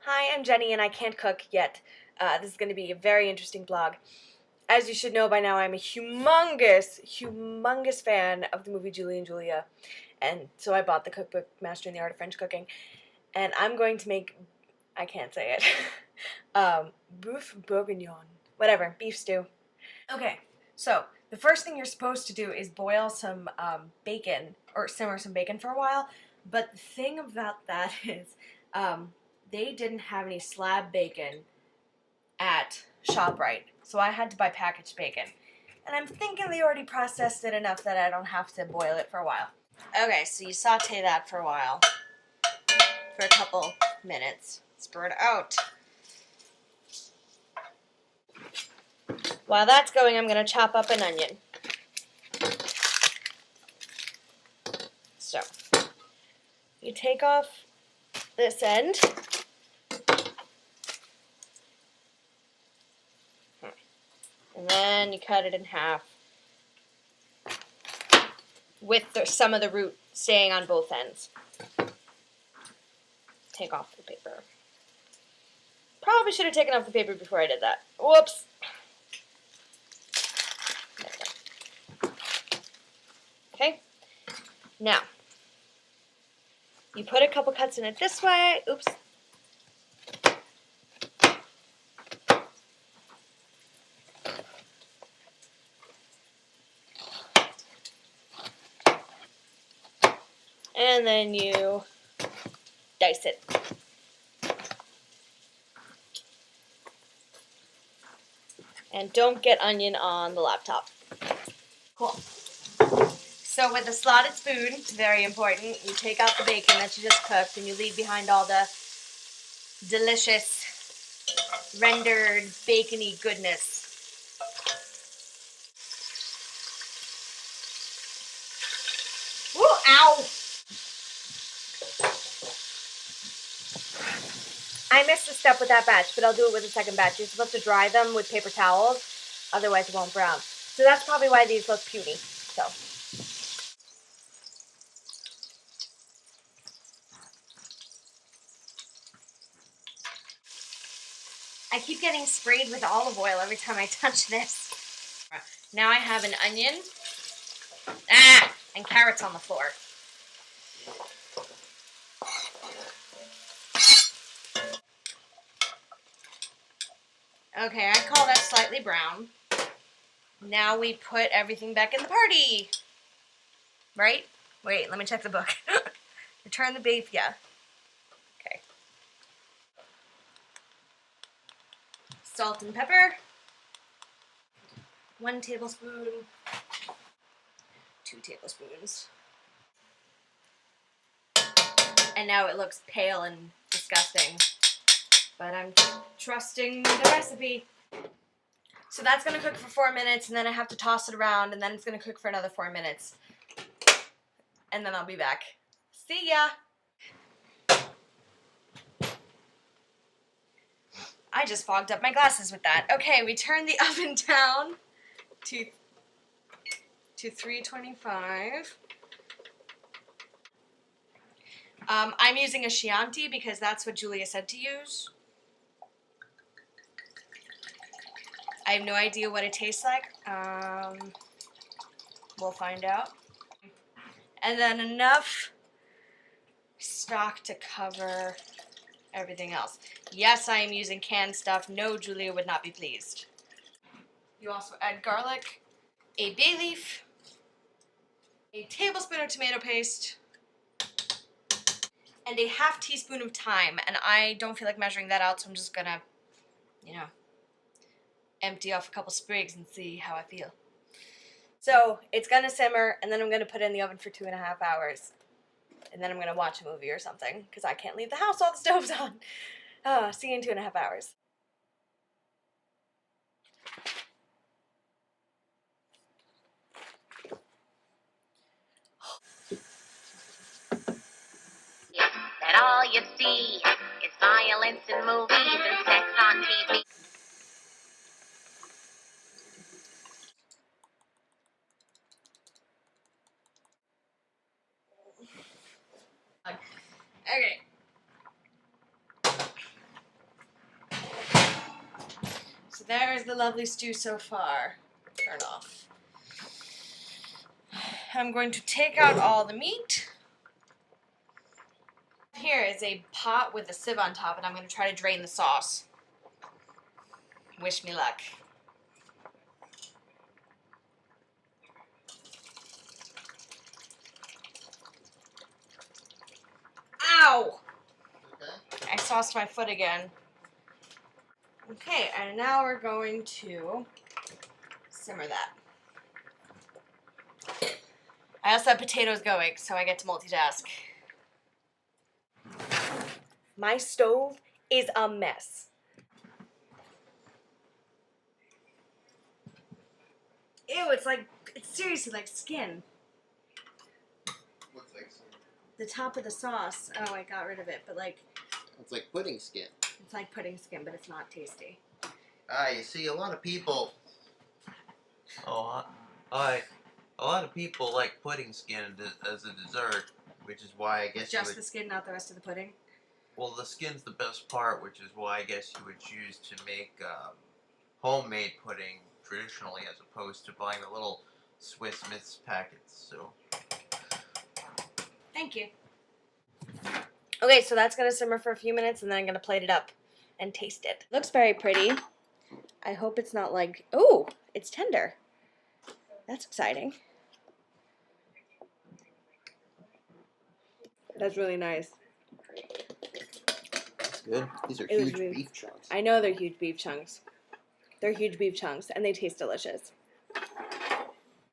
Hi, I'm Jenny and I can't cook yet. This is going to be a very interesting vlog. As you should know by now, I'm a humongous fan of the movie Julie and Julia. And so I bought the cookbook, Mastering the Art of French Cooking. And I'm going to make, I can't say it, Boeuf Bourguignon. Whatever, beef stew. Okay, so the first thing you're supposed to do is boil some bacon, or simmer some bacon for a while. But the thing about that is, they didn't have any slab bacon at ShopRite, so I had to buy packaged bacon. And I'm thinking they already processed it enough that I don't have to boil it for a while. Okay, so you saute that for a while, for a couple minutes. Spread it out. While that's going, I'm going to chop up an onion. So, you take off this end. And then you cut it in half with some of the root staying on both ends. Take off the paper. Probably should have taken off the paper before I did that. Whoops. Okay. Now, you put a couple cuts in it this way. Oops. And then you dice it. And don't get onion on the laptop. Cool. So with a slotted spoon, very important, you take out the bacon that you just cooked and you leave behind all the delicious rendered bacony goodness. Ooh, ow! I missed a step with that batch, but I'll do it with the second batch. You're supposed to dry them with paper towels, otherwise it won't brown. So that's probably why these look puny. So. I keep getting sprayed with olive oil every time I touch this. Now I have an onion, and carrots on the floor. Okay, I call that slightly brown. Now we put everything back in the party. Right? Wait, let me check the book. Return the beef, yeah. Okay. Salt and pepper. 1 tablespoon. 2 tablespoons. And now it looks pale and disgusting. But I'm trusting the recipe. So that's going to cook for 4 minutes, and then I have to toss it around, and then it's going to cook for another 4 minutes. And then I'll be back. See ya! I just fogged up my glasses with that. Okay, we turn the oven down to 325. I'm using a Chianti because that's what Julia said to use. I have no idea what it tastes like. We'll find out. And then enough stock to cover everything else. Yes, I am using canned stuff. No, Julia would not be pleased. You also add garlic, a bay leaf, a tablespoon of tomato paste, and a ½ teaspoon of thyme. And I don't feel like measuring that out, so I'm just gonna, empty off a couple sprigs and see how I feel. So it's gonna simmer, and then I'm gonna put it in the oven for 2.5 hours. And then I'm gonna watch a movie or something, because I can't leave the house while the stove's on. See you in 2.5 hours. That all you see is violence in movies and sex on TV. Okay. So there is the lovely stew so far. Turn off. I'm going to take out all the meat. Here is a pot with a sieve on top, and I'm going to try to drain the sauce. Wish me luck. Ow! Okay. I sauced my foot again. Okay, and now we're going to simmer that. I also have potatoes going, so I get to multitask. My stove is a mess. Ew, it's seriously like skin. Looks like some. The top of the sauce, oh, I got rid of it, but like, It's like pudding skin. it's like pudding skin, but it's not tasty. You see, a lot of people. A lot of people like pudding skin as a dessert, which is why I guess Just you the would. skin, not the rest of the pudding? Well, the skin's the best part, which is why I guess you would choose to make homemade pudding traditionally, as opposed to buying the little Swiss Miss packets. So. Thank you. Okay, so that's gonna simmer for a few minutes, and then I'm gonna plate it up and taste it. Looks very pretty. I hope it's not like, ooh, it's tender. That's exciting. That's really nice. That's good. These are It was huge really- beef chunks. I know they're huge beef chunks. They're huge beef chunks, and they taste delicious.